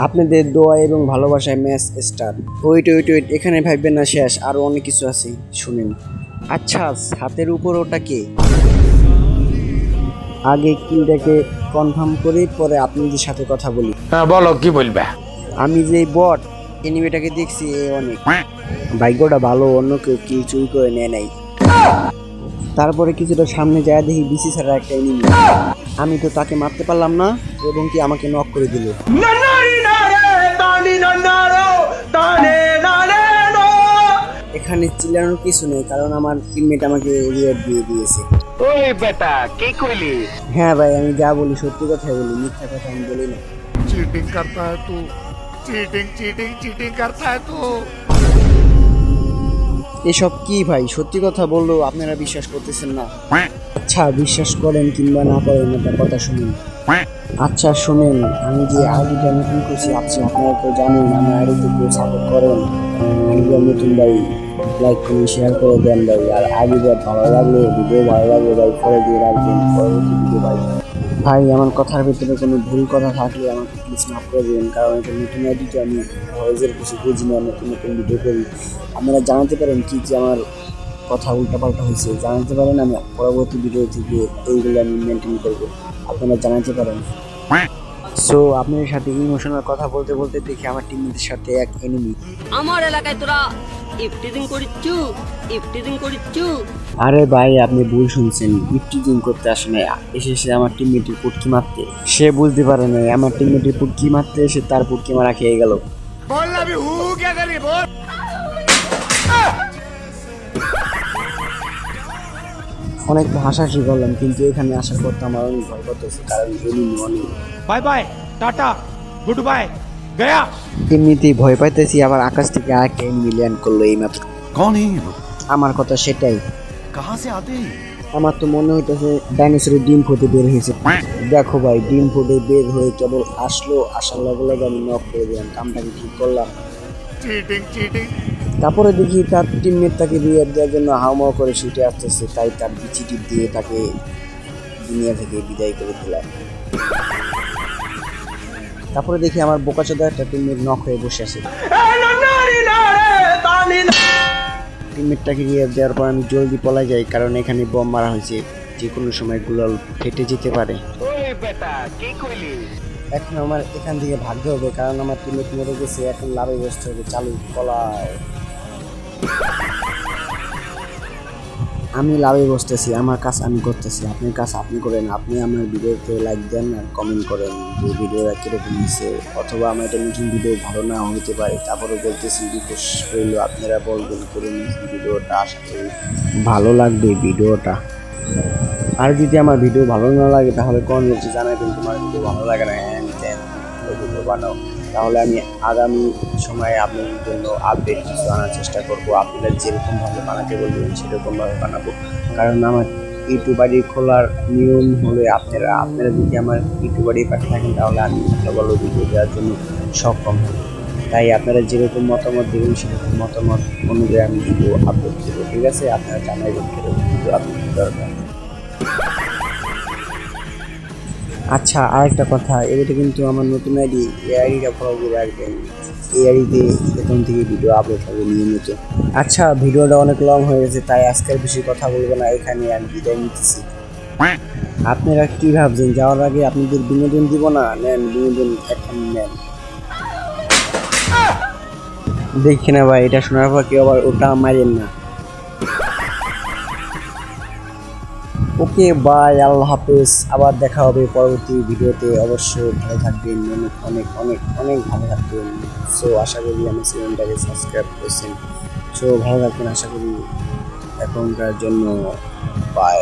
আপনাদের দোয়া এবং ভালোবাসায় ম্যাচ স্টার। ওয়েট, এখানে ভাববেন না শেষ, আরো অনেক কিছু আছে, শুনেন। আচ্ছা, হাতের উপর ওটা কে? আগে কিলটাকে কনফার্ম করি, পরে আপনাদের সাথে কথা বলি। হ্যাঁ বলো, কি বলবে? আমি যে বট এনিমেটাকে দেখছি, এ অনেক ভাগ্যটা ভালো, অন্য কেউ কি চুরি করে নেয় নাই। তারপরে কিছুটা সামনে যায় দেখি বিসি ছাড়া একটা এনিমি। আমি তো তাকে মারতে পারলাম না এবং কি আমাকে নক করে দিল। এখানে চিল্লানোর কিছু নেই, কারণ আমার টিমমেট আমাকে রিওয়ার্ড দিয়ে দিয়েছে। ওই বেটা কি কইলি? হ্যাঁ ভাই, আমি যা বলি সত্যি কথাই বলি, মিথ্যা কথা আমি বলি না। चीटिंग करता है तू, चीटिंग करता है तू। এসব কি ভাই, সত্যি কথা বললেও আপনারা বিশ্বাস করতেছেন না। আচ্ছা, বিশ্বাস করেন কিংবা না করেন, একটা কথা শুনুন। আচ্ছা শুনেন, আমি যে আইডিটা নতুন করছি, আপনারা তো জানেন আমার আইডিতে কেউ সাপোর্ট করেন। আইডিটা নতুন ভাই, লাইক করুন, শেয়ার করে দেন ভাই। আর আইডিটা ভালো লাগলে, ভিডিও ভালো লাগলে ভাই ফলো দিয়ে রাখবেন পরবর্তী ভিডিও ভাই। ভাই আমার কথার ভিতরে কোনো ভুল কথা থাকলে আমাকে প্লিজ মাফ করে দেবেন, কারণ এটা নতুন আইডিটা, আমি সহজের কিছু বুঝি না, নতুন নতুন ভিডিও করি। আপনারা জানাতে পারেন কি যে আমার কথা উল্টাপাল্টা হয়েছে, জানাতে পারেন, আমি পরবর্তী ভিডিও থেকে এইগুলো আমি মেনটেন করবো, আপনারা জানাতে পারেন। সো আপনাদের সাথে ইমোশনাল কথা বলতে বলতে দেখি আমার টিমমেটের সাথে এক এনিমি। আমার এলাকায় তোরা ইফটিজিং করিচ্ছু। আরে ভাই, আপনি ভুল শুনছেন, ইফটিজিং করতে আসে না, এসে আমার টিমমেটের পুটকি মারতে। সে বুঝতে পারে না আমার টিমমেটের পুটকি মারতে এসে তার পুটকি মারা খেয়ে গেল। बोल ना भी हूँ क्या करी बोल। অনেক হাসাহাসি করলাম, কিন্তু এখানে আসার পর তো আমার অনেক ভয় করতেছে, কারণ এনিমি অনেক। Bye bye tata good bye गया। এমনিতেই ভয় পাইতেছি, আবার আকাশ থেকে আরেকটা এনিমি ল্যান্ড করলো এইমাত্র। कौन है ये लोग, আমার কথা সেটাই, कहाँ से आते हैं? আমার তো মনে হইতেছে ডাইনোসরের ডিম ফুটে বের হয়েছে। দেখো ভাই, ডিম ফুটে বের হয়ে কেবল আসলো, আসার লগে লগে আমি নক করে দিলাম, কামটাকে ঠিক করলাম। चीटिंग তারপরে দেখি তার টিমমেট তাকে রিওয়ার্ড দেওয়ার জন্য হাউমাউ করে ছুটে আসতেছে, তাই তার বিচিটি দিয়ে তাকে দুনিয়া থেকে বিদায় করে দিলাম। তারপরে দেখি আমার বোকাচোদা একটা টিমমেট নক হয়ে বসে আছে। টিমমেটটাকে রিওয়ার্ড দেওয়ার পর আমি জলদি পলাই যাই, কারণ এখানে বম মারা হয়েছে, যে কোনো সময় গুলাল ফেটে যেতে পারে। ওই বেটা কি কইলি? এখন আমার এখান থেকে ভাগতে হবে, কারণ আমার টিমমেট মরে গেছে, এখন লাভে বসতে হবে, চালু পলাও। আমি লাভে বসতেছি, আমার কাজ আমি করতেছি, আপনার কাজ আপনি করেন। আপনি আমার ভিডিওতে লাইক দেন আর কমেন্ট করেন যে ভিডিওটা কীরকম হয়েছে, অথবা আমার এটা নতুন ভিডিও ভালো না হতে পারে, তারপরে বলতেছি রিকোয়েস্ট করলো আপনারা বলবেন করুন ভিডিওটা, আশা করি ভালো লাগবে ভিডিওটা। আর যদি আমার ভিডিও ভালো না লাগে তাহলে কমেন্টে জানাবেন তোমার ভিডিও ভালো লাগে না, ভিডিও বানাও, তাহলে আমি আগামী সময়ে আপনাদের জন্য আপডেট কিছু আনার চেষ্টা করব। আপনারা যেরকমভাবে বানাতে বলবেন সেরকমভাবে বানাবো, কারণ আমার ইউটিউব আইডি খোলার নিয়ম হলে আপনারা যদি আমার ইউটিউব আইডি পাঠিয়ে থাকেন তাহলে আমি ভালো ভালো ভিডিও দেওয়ার জন্য সক্ষম হব। তাই আপনারা যেরকম মতামত দেবেন সেরকম মতামত অনুযায়ী আমি ভিডিও আপলোড দেবো, ঠিক আছে? আপনারা জানাবেন কিরকম ভিডিও আপলোড দরকার। আচ্ছা, আরেকটা কথা, এটা কিন্তু আমার নতুন আইডি, এই আইডিটা ফলো করে রাখবেন। এই আইডিতে এখন থেকে ভিডিও আপলোড হবে নিয়মিত। আচ্ছা, ভিডিওটা অনেক লং হয়ে গেছে, তাই আজকের বেশি কথা বলবো না, এখানে আমি বিদায় নিতেছি। আপনারা কি ভাবছেন, যাওয়ার আগে আপনাদের বিনোদন দিব না? নেন বিনোদন, এখন নেন। দেখি না ভাই, এটা শোনার পর কেউ আবার ওটা মারেন না। ওকে বাই, আল্লাহ হাফেজ, আবার দেখা হবে পরবর্তী ভিডিওতে। অবশ্যই ভালো থাকবেন, অনেক অনেক অনেক অনেক ভালো থাকবেন। সো আশা করি আমার চ্যানেলটাকে সাবস্ক্রাইব করছেন। সো ভালো থাকবেন আশা করি, এখনকার জন্য বাই।